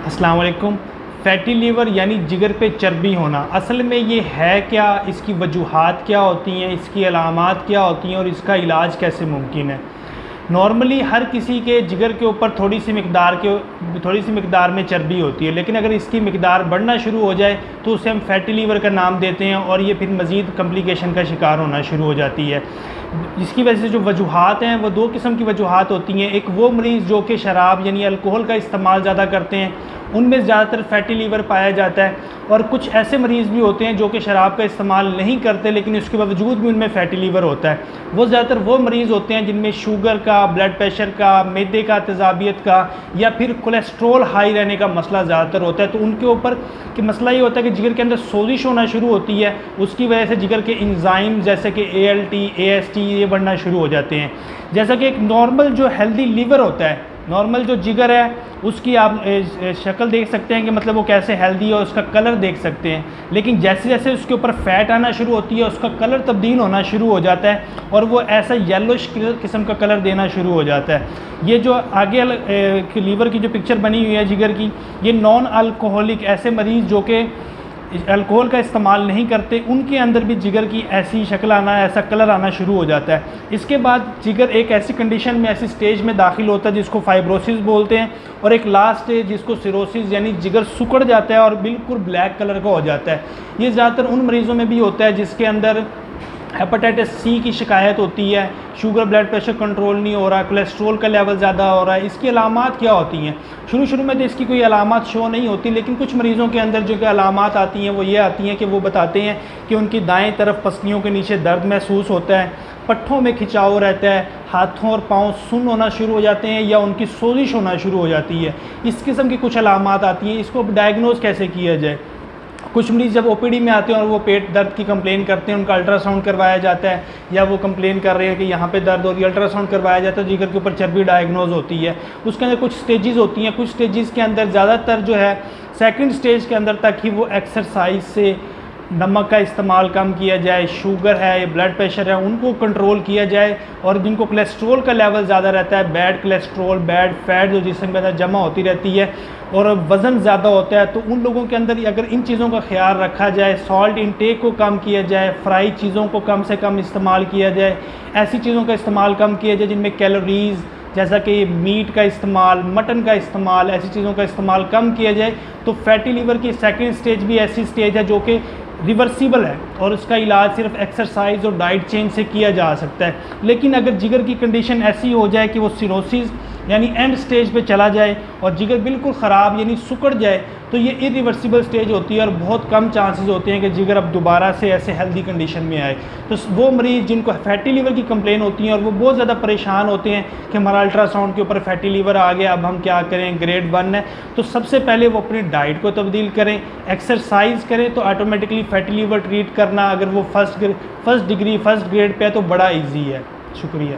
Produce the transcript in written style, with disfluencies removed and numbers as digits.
अस्सलाम वालेकुम। Fatty liver यानी जिगर पे चर्बी होना, असल में ये है क्या, इसकी वजूहात क्या होती हैं, इसकी अलामात क्या होती हैं और इसका इलाज कैसे मुमकिन है। नॉर्मली हर किसी के जिगर के ऊपर थोड़ी सी मिकदार में चर्बी होती है, लेकिन अगर इसकी मिकदार बढ़ना शुरू हो जाए तो उसे हम फैटी लीवर का नाम देते हैं और ये फिर मज़ीद कम्प्लिकेशन का शिकार होना शुरू हो जाती है। जिसकी वजह से जो वजूहात हैं वो दो किस्म की वजूहात होती हैं। एक वो मरीज़ जो कि शराब यानी अल्कोहल का इस्तेमाल ज़्यादा करते हैं, उनमें ज़्यादातर फैटी लीवर पाया जाता है, और कुछ ऐसे मरीज़ भी होते हैं जो कि शराब का इस्तेमाल नहीं करते लेकिन उसके बावजूद भी उनमें फैटी लीवर होता है। वो ज़्यादातर वो मरीज़ होते हैं जिनमें शुगर का, ब्लड प्रेशर का, मैदे का, तेज़ाबियत का या फिर कोलेस्ट्रॉल हाई रहने का मसला ज़्यादातर होता है। तो उनके ऊपर कि मसला ये होता है कि जिगर के अंदर सोजिश होना शुरू होती है, उसकी वजह से जिगर के एंजाइम जैसे कि ALT, AST ये बढ़ना शुरू हो जाते हैं। जैसा कि एक नॉर्मल जो हेल्दी लीवर होता है, नॉर्मल जो जिगर है उसकी आप शक्ल देख सकते हैं कि मतलब वो कैसे हेल्दी है, उसका कलर देख सकते हैं। लेकिन जैसे जैसे उसके ऊपर फैट आना शुरू होती है उसका कलर तब्दील होना शुरू हो जाता है और वो ऐसा येलोइश किस्म का कलर देना शुरू हो जाता है। ये जो आगे लीवर की जो पिक्चर बनी हुई है जिगर की, ये नॉन अल्कोहलिक ऐसे मरीज़ जो कि अल्कोहल का इस्तेमाल नहीं करते, उनके अंदर भी जिगर की ऐसी शक्ल आना, ऐसा कलर आना शुरू हो जाता है। इसके बाद जिगर एक ऐसी कंडीशन में, ऐसी स्टेज में दाखिल होता है जिसको फाइब्रोसिस बोलते हैं, और एक लास्ट स्टेज जिसको सिरोसिस यानी जिगर सुकड़ जाता है और बिल्कुल ब्लैक कलर का हो जाता है। ये ज़्यादातर उन मरीज़ों में भी होता है जिसके अंदर हेपेटाइटिस C की शिकायत होती है, शुगर ब्लड प्रेशर कंट्रोल नहीं हो रहा, कोलेस्ट्रॉल का लेवल ज़्यादा हो रहा है। इसकी अलामात क्या होती हैं? शुरू में तो इसकी कोई अलामात शो नहीं होती, लेकिन कुछ मरीज़ों के अंदर जो कि अलामात आती हैं वो ये आती हैं कि वो बताते हैं कि उनकी दाएं तरफ पसलियों के नीचे दर्द महसूस होता है, पट्ठों में खिंचाव रहता है, हाथों और पाँव सुन्न होना शुरू हो जाते हैं या उनकी सोजिश होना शुरू हो जाती है। इस किस्म की कुछ अलामात आती हैं। इसको डायग्नोज कैसे किया जाए? कुछ मरीज़ जब OPD में आते हैं और वो पेट दर्द की कंप्लेन करते हैं, उनका अल्ट्रासाउंड करवाया जाता है, या वो कंप्लेन कर रहे हैं कि यहाँ पे दर्द हो रही है, अल्ट्रासाउंड करवाया जाता है, जिगर के ऊपर चर्बी डायग्नोज होती है। उसके अंदर कुछ स्टेजेस होती हैं, कुछ स्टेजेस के अंदर ज़्यादातर जो है सेकंड स्टेज के अंदर तक ही वो एक्सरसाइज से नमक का इस्तेमाल कम किया जाए, शुगर है या ब्लड प्रेशर है उनको कंट्रोल किया जाए, और जिनको कोलेस्ट्रॉल का लेवल ज़्यादा रहता है, बैड कोलेस्ट्रॉल, बैड फैट जो जिस्म के अंदर जमा होती रहती है और वज़न ज़्यादा होता है, तो उन लोगों के अंदर अगर इन चीज़ों का ख्याल रखा जाए, सॉल्ट इंटेक को कम किया जाए, फ्राई चीज़ों को कम से कम इस्तेमाल किया जाए, ऐसी चीज़ों का इस्तेमाल कम किया जाए जिनमें कैलोरीज़ जैसा कि मीट का इस्तेमाल, मटन का इस्तेमाल, ऐसी चीज़ों का इस्तेमाल कम किया जाए, तो फैटी लीवर की सेकंड स्टेज भी ऐसी स्टेज है जो कि रिवर्सिबल है और उसका इलाज सिर्फ एक्सरसाइज और डाइट चेंज से किया जा सकता है। लेकिन अगर जिगर की कंडीशन ऐसी हो जाए कि वो सिरोसिस यानी एंड स्टेज पे चला जाए और जिगर बिल्कुल ख़राब यानी सुकड़ जाए, तो ये इरिवर्सिबल स्टेज होती है और बहुत कम चांसेस होते हैं कि जिगर अब दोबारा से ऐसे हेल्दी कंडीशन में आए। तो वो मरीज़ जिनको फैटी लीवर की कंप्लेन होती है और वो बहुत ज़्यादा परेशान होते हैं कि हमारा अल्ट्रासाउंड के ऊपर फैटी लीवर आ गया, अब हम क्या करें, ग्रेड 1 है, तो सबसे पहले वो अपनी डाइट को तब्दील करें, एक्सरसाइज करें, तो ऑटोमेटिकली फैटी लीवर ट्रीट करना अगर वो first degree first grade pay है तो बड़ा ईजी है। शुक्रिया।